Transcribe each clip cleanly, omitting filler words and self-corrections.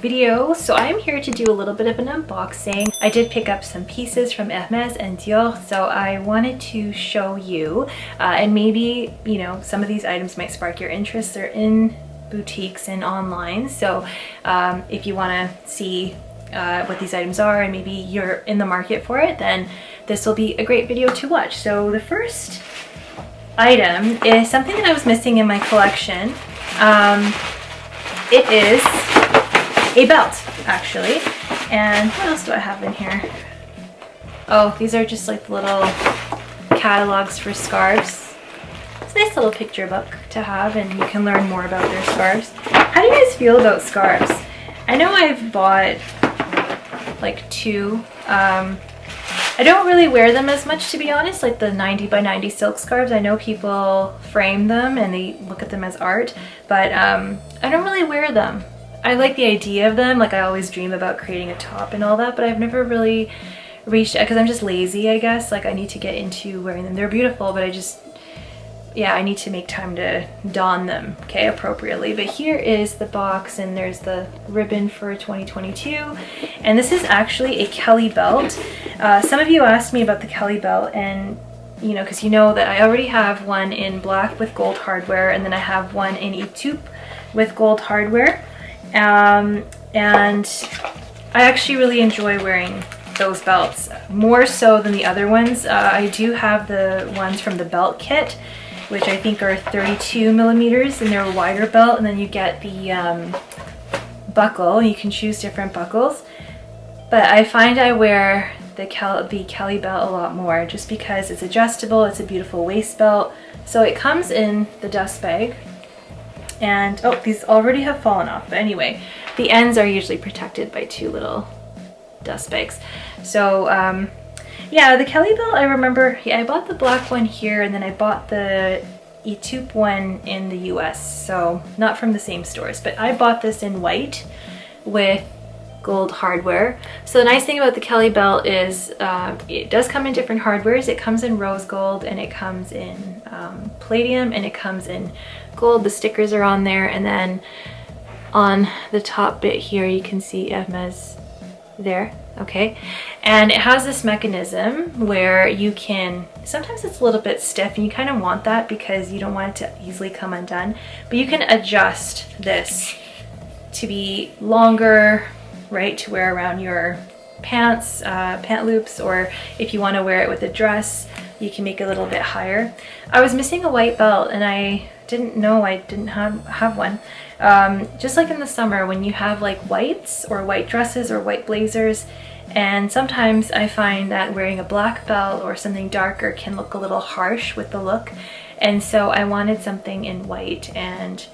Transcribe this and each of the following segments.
video. So I'm here to do a little bit of an unboxing. I did pick up some pieces from Hermes and Dior, so I wanted to show you and maybe, you know, some of these items might spark your interest. They're in boutiques and online, so if you want to see what these items are and maybe you're in the market for it, then this will be a great video to watch. So the first item is something that I was missing in my collection. It is a belt, actually. And what else do I have in here? Oh, these are just like little catalogs for scarves. It's a nice little picture book to have, and you can learn more about their scarves. How do you guys feel about scarves? I know I've bought like two. I don't really wear them as much, to be honest, like the 90 by 90 silk scarves. I know people frame them and they look at them as art, but I don't really wear them. I like the idea of them, like I always dream about creating a top and all that, but I've never really reached it because I'm just lazy, I guess. Like I need to get into wearing them. They're beautiful, but I need to make time to don them, okay, appropriately. But here is the box, and there's the ribbon for 2022. And this is actually a Kelly belt. Some of you asked me about the Kelly belt, and you know, because you know that I already have one in black with gold hardware, and then I have one in Etoupe with gold hardware. And I actually really enjoy wearing those belts, more so than the other ones. I do have the ones from the belt kit, which I think are 32 millimeters, and they're a wider belt, and then you get the buckle. You can choose different buckles, but I find I wear the Kelly belt a lot more just because it's adjustable. It's a beautiful waist belt. So it comes in the dust bag, and oh, these already have fallen off, but anyway, the ends are usually protected by two little dust bags. So yeah, the Kelly belt, I remember, yeah, I bought the black one here, and then I bought the Etoupe one in the US, so not from the same stores, but I bought this in white with gold hardware. So the nice thing about the Kelly belt is it does come in different hardwares. It comes in rose gold, and it comes in palladium, and it comes in gold. The stickers are on there, and then on the top bit here you can see Hermes there. Okay, and it has this mechanism where you can, sometimes it's a little bit stiff and you kind of want that because you don't want it to easily come undone, but you can adjust this to be longer, right, to wear around your pants, pant loops, or if you want to wear it with a dress, you can make it a little bit higher. I was missing a white belt, and I didn't know I didn't have one. Just like in the summer when you have like whites or white dresses or white blazers, and sometimes I find that wearing a black belt or something darker can look a little harsh with the look, and so I wanted something in white and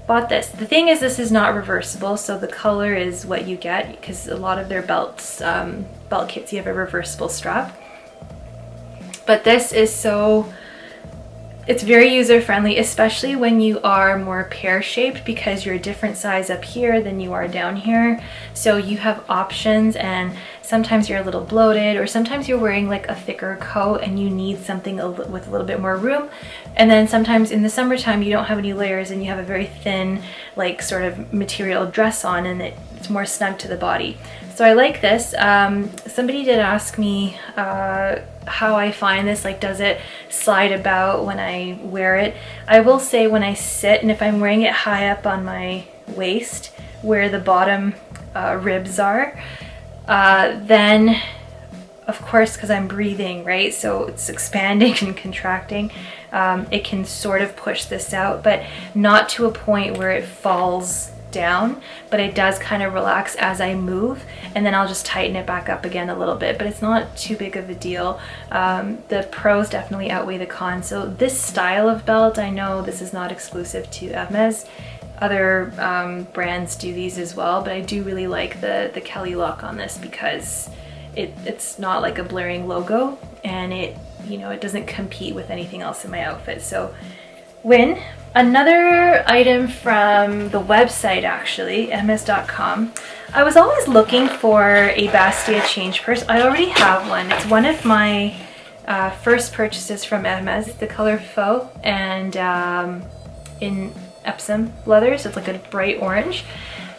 bought this. The thing is, this is not reversible, so the color is what you get, because a lot of their belts, belt kits, you have a reversible strap. But this is so, it's very user-friendly, especially when you are more pear-shaped, because you're a different size up here than you are down here. So you have options, and sometimes you're a little bloated, or sometimes you're wearing like a thicker coat and you need something with a little bit more room. And then sometimes in the summertime you don't have any layers and you have a very thin, like sort of material dress on, and it's more snug to the body. So I like this. Somebody did ask me how I find this, like does it slide about when I wear it? I will say when I sit, and if I'm wearing it high up on my waist where the bottom ribs are, then of course, because I'm breathing, right, so it's expanding and contracting, it can sort of push this out, but not to a point where it falls down, but it does kind of relax as I move, and then I'll just tighten it back up again a little bit, but it's not too big of a deal. The pros definitely outweigh the cons. So this style of belt, I know this is not exclusive to Hermes. Other brands do these as well, but I do really like the Kelly lock on this because it's not like a blaring logo, and it, you know, it doesn't compete with anything else in my outfit. So win. Another item from the website, actually, Hermes.com. I was always looking for a Bastia change purse. I already have one. It's one of my first purchases from Hermes, the color faux, and in Epsom leather, so it's like a bright orange,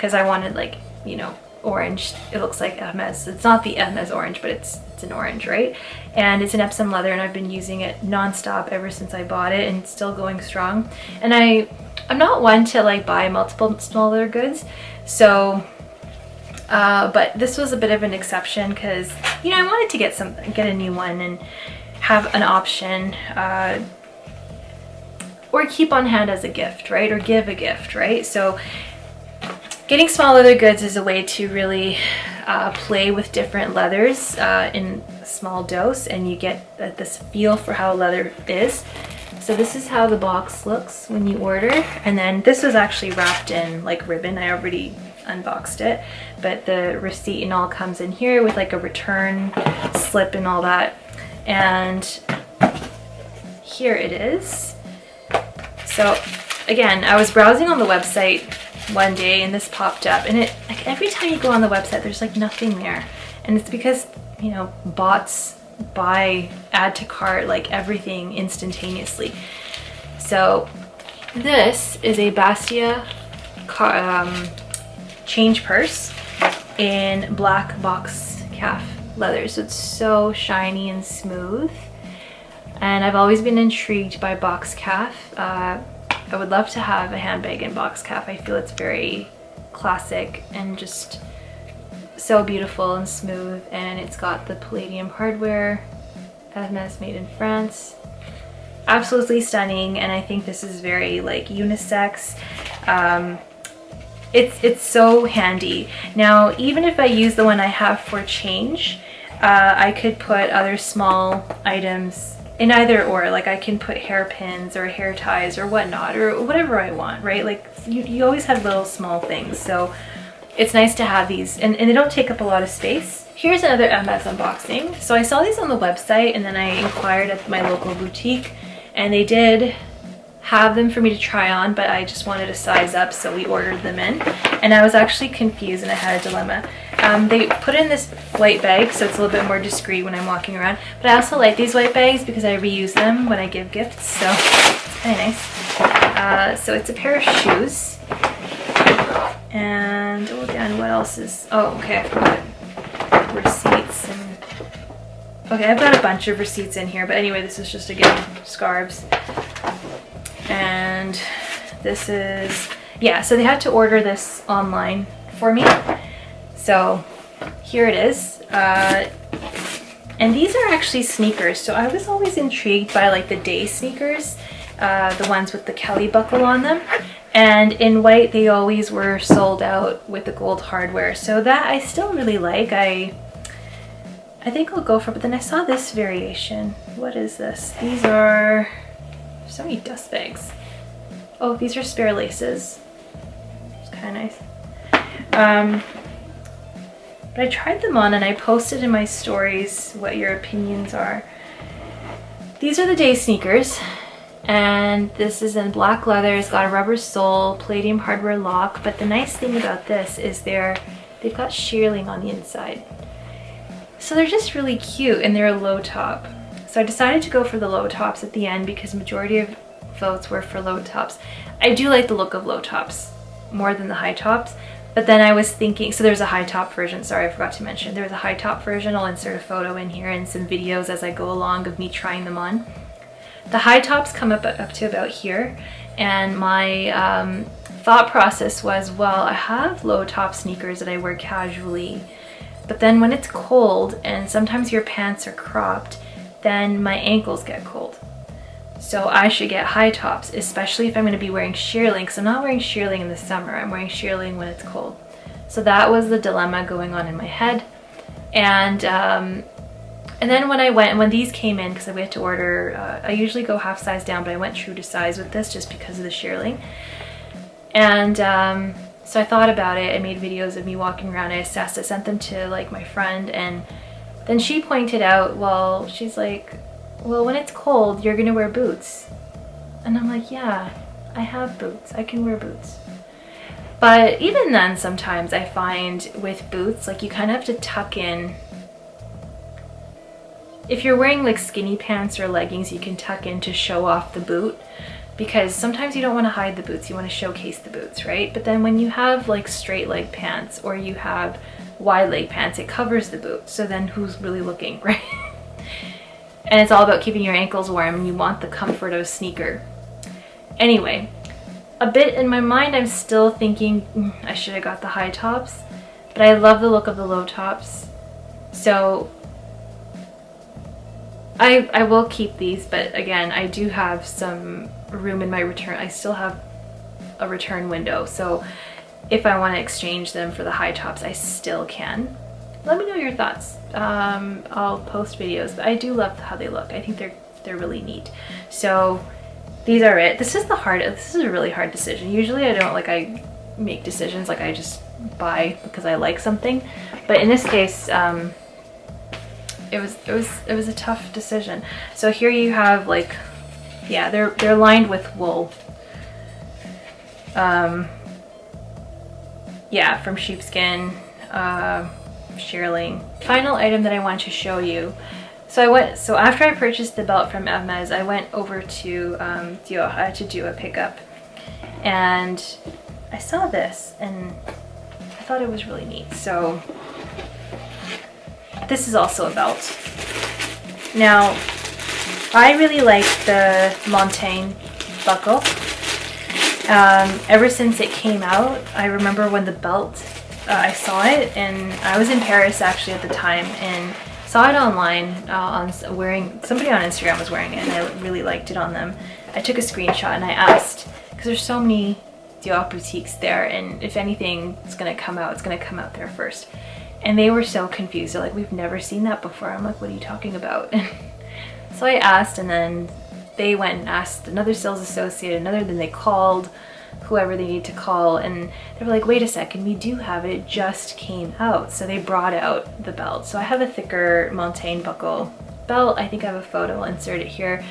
because I wanted like you know, orange. It looks like Hermes. It's not the Hermes orange, but it's an orange, right? And it's an Epsom leather, and I've been using it non-stop ever since I bought it, and it's still going strong. And I'm not one to like buy multiple small leather goods, so but this was a bit of an exception because, you know, I wanted to get a new one and have an option, or keep on hand as a gift, right? Or give a gift, right? So getting small leather goods is a way to really play with different leathers in a small dose, and you get this feel for how leather is. So this is how the box looks when you order, and then this was actually wrapped in like ribbon. I already unboxed it, but the receipt and all comes in here with like a return slip and all that. And here it is. So again, I was browsing on the website one day and this popped up, and it, like, every time you go on the website there's like nothing there, and it's because, you know, bots add to cart like everything instantaneously. So this is a Bastia change purse in black box calf leather, so it's so shiny and smooth, and I've always been intrigued by box calf. I would love to have a handbag in box calf. I feel it's very classic and just so beautiful and smooth, and it's got the palladium hardware, Hermes made in France. Absolutely stunning, and I think this is very like unisex. It's so handy. Now, even if I use the one I have for change, I could put other small items in either or. Like I can put hairpins or hair ties or whatnot, or whatever I want, right? Like you always have little small things, so it's nice to have these, and they don't take up a lot of space. Here's another Hermes unboxing. So I saw these on the website, and then I inquired at my local boutique, and they did have them for me to try on, but I just wanted to size up, so we ordered them in. And I was actually confused, and I had a dilemma. They put in this white bag, so it's a little bit more discreet when I'm walking around, but I also like these white bags because I reuse them when I give gifts, so it's kind of nice. So it's a pair of shoes, and again, what else is, oh, okay, I forgot receipts, and okay, I've got a bunch of receipts in here, but anyway, this is just, again, scarves. And this is, yeah, so they had to order this online for me. So here it is. And these are actually sneakers. So I was always intrigued by like the day sneakers, the ones with the Kelly buckle on them. And in white, they always were sold out with the gold hardware. So that I still really like. I think I'll go for it. But then I saw this variation. What is this? These are so many dust bags. Oh, these are spare laces. It's kind of nice. But I tried them on, and I posted in my stories what your opinions are. These are the day sneakers, and this is in black leather. It's got a rubber sole, palladium hardware lock, but the nice thing about this is they've got shearling on the inside. So they're just really cute, and they're a low top. So I decided to go for the low tops at the end because the majority of votes were for low tops. I do like the look of low tops more than the high tops, but then I was thinking, so there's a high top version, sorry, I forgot to mention. There's a high top version. I'll insert a photo in here and some videos as I go along of me trying them on. The high tops come up to about here, and my thought process was, well, I have low top sneakers that I wear casually, but then when it's cold and sometimes your pants are cropped, then my ankles get cold. So I should get high tops, especially if I'm going to be wearing shearling, because I'm not wearing shearling in the summer. I'm wearing shearling when it's cold. So that was the dilemma going on in my head. And then when these came in, because we had to order, I usually go half size down, but I went true to size with this just because of the shearling. And so I thought about it. I made videos of me walking around. I assessed. I sent them to like my friend, and then she pointed out, well, she's like, well, when it's cold, you're gonna wear boots. And I'm like, yeah, I have boots. I can wear boots. But even then, sometimes I find with boots, like you kind of have to tuck in. If you're wearing like skinny pants or leggings, you can tuck in to show off the boot, because sometimes you don't want to hide the boots, you want to showcase the boots, right? But then when you have like straight leg pants or you have wide leg pants, it covers the boot, so then who's really looking, right? And it's all about keeping your ankles warm, and you want the comfort of a sneaker. Anyway, a bit in my mind I'm still thinking I should have got the high tops, but I love the look of the low tops, so I will keep these. But again, I do have some room in my return. I still have a return window, so if I want to exchange them for the high tops, I still can. Let me know your thoughts. I'll post videos, but I do love how they look. I think they're really neat. So these are it. This is a really hard decision. Usually I make decisions, like I just buy because I like something, but in this case it was a tough decision. So here you have, like, yeah, they're lined with wool. Yeah, from sheepskin, shearling. Final item that I want to show you. So after I purchased the belt from Hermes, I went over to Dior to do a pickup, and I saw this and I thought it was really neat. So this is also a belt. Now, I really like the Montaigne buckle. Ever since it came out, I remember when the belt, I saw it, and I was in Paris actually at the time, and saw it online, somebody on Instagram was wearing it, and I really liked it on them. I took a screenshot and I asked, because there's so many Dior boutiques there, and if anything is going to come out, it's going to come out there first. And they were so confused. They're like, we've never seen that before. I'm like, what are you talking about? And so I asked, and then they went and asked another sales associate, then they called whoever they need to call, and they were like, wait a second, we do have it, it just came out. So they brought out the belt. So I have a thicker Montaigne buckle belt. I think I have a photo, I'll insert it here.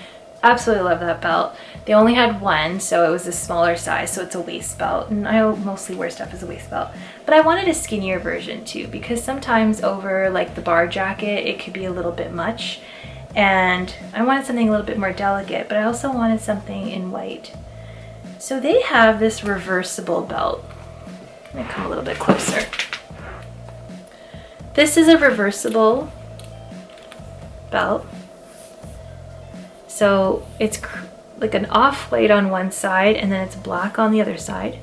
Absolutely love that belt. They only had one, so it was a smaller size, so it's a waist belt, and I mostly wear stuff as a waist belt. But I wanted a skinnier version too, because sometimes over like the bar jacket, it could be a little bit much, and I wanted something a little bit more delicate, but I also wanted something in white. So they have this reversible belt. I'm gonna come a little bit closer. This is a reversible belt. So it's like an off-white on one side, and then it's black on the other side.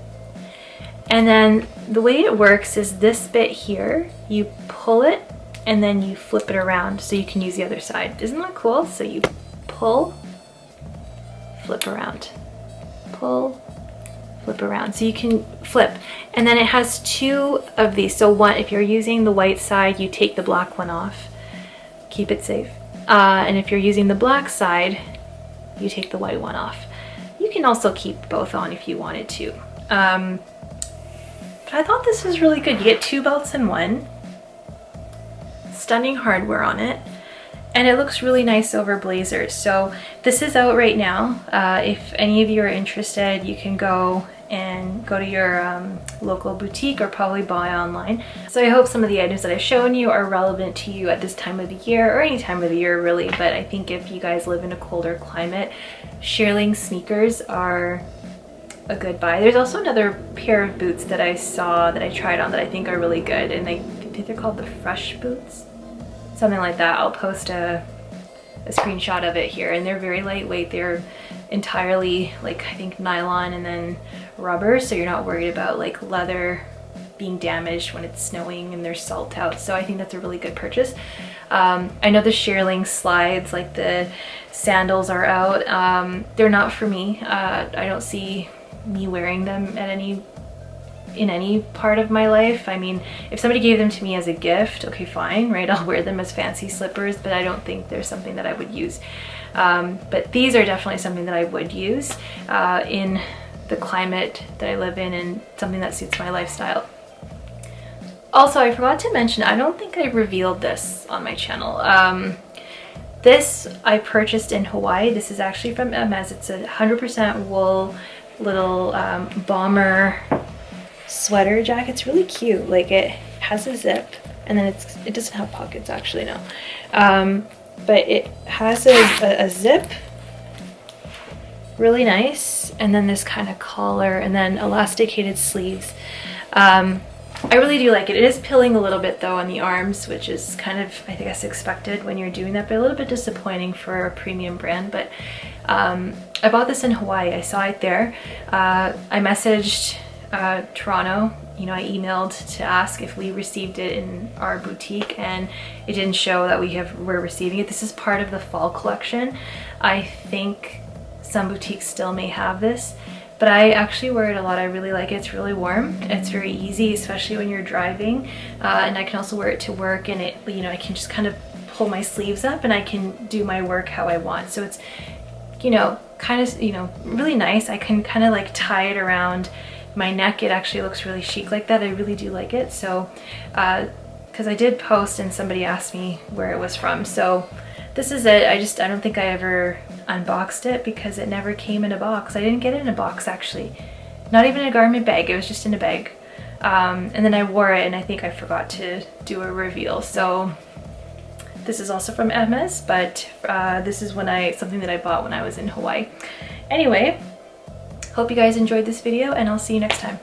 And then the way it works is this bit here, you pull it and then you flip it around so you can use the other side. Isn't that cool? So you pull, flip around, pull, flip around. So you can flip. And then it has two of these. So one, if you're using the white side, you take the black one off, keep it safe. And if you're using the black side, you take the white one off. You can also keep both on if you wanted to. But I thought this was really good. You get two belts in one. Stunning hardware on it. And it looks really nice over blazers. So this is out right now. If any of you are interested, you can go to your local boutique or probably buy online. So I hope some of the items that I've shown you are relevant to you at this time of the year, or any time of the year really, but I think if you guys live in a colder climate, Shearling sneakers are a good buy. There's also another pair of boots that I saw that I tried on that I think are really good, and I think they're called the Fresh boots, something like that. I'll post a screenshot of it here, and they're very lightweight. They're entirely, like, I think nylon and then rubber, so you're not worried about like leather being damaged when it's snowing and there's salt out. So I think that's a really good purchase. I know the Shearling slides, like the sandals, are out. They're not for me. I don't see me wearing them in any part of my life. I mean, if somebody gave them to me as a gift, okay, fine, right? I'll wear them as fancy slippers, but I don't think they're something that I would use. But these are definitely something that I would use in the climate that I live in, and something that suits my lifestyle. Also, I forgot to mention, I don't think I revealed this on my channel. This I purchased in Hawaii. This is actually from Hermes. It's a 100% wool little bomber sweater jacket. It's really cute. Like, it has a zip, and then it doesn't have pockets actually, no. But it has a zip, really nice. And then this kind of collar and then elasticated sleeves. I really do like it. It is pilling a little bit though on the arms, which is kind of, I guess, expected when you're doing that, but a little bit disappointing for a premium brand. But I bought this in Hawaii. I saw it there. I messaged Toronto. You know, I emailed to ask if we received it in our boutique, and it didn't show that we're receiving it. This is part of the fall collection. I think some boutiques still may have this, but I actually wear it a lot. I really like it. It's really warm. It's very easy, especially when you're driving. And I can also wear it to work, and it, you know, I can just kind of pull my sleeves up and I can do my work how I want. So it's, you know, kind of, you know, really nice. I can kind of like tie it around my neck. It actually looks really chic like that. I really do like it. So, because I did post and somebody asked me where it was from. So this is it. I don't think I ever unboxed it because it never came in a box. I didn't get it in a box actually. Not even a garment bag. It was just in a bag. And then I wore it and I think I forgot to do a reveal. So this is also from Hermes, but this is something that I bought when I was in Hawaii. Anyway, hope you guys enjoyed this video and I'll see you next time.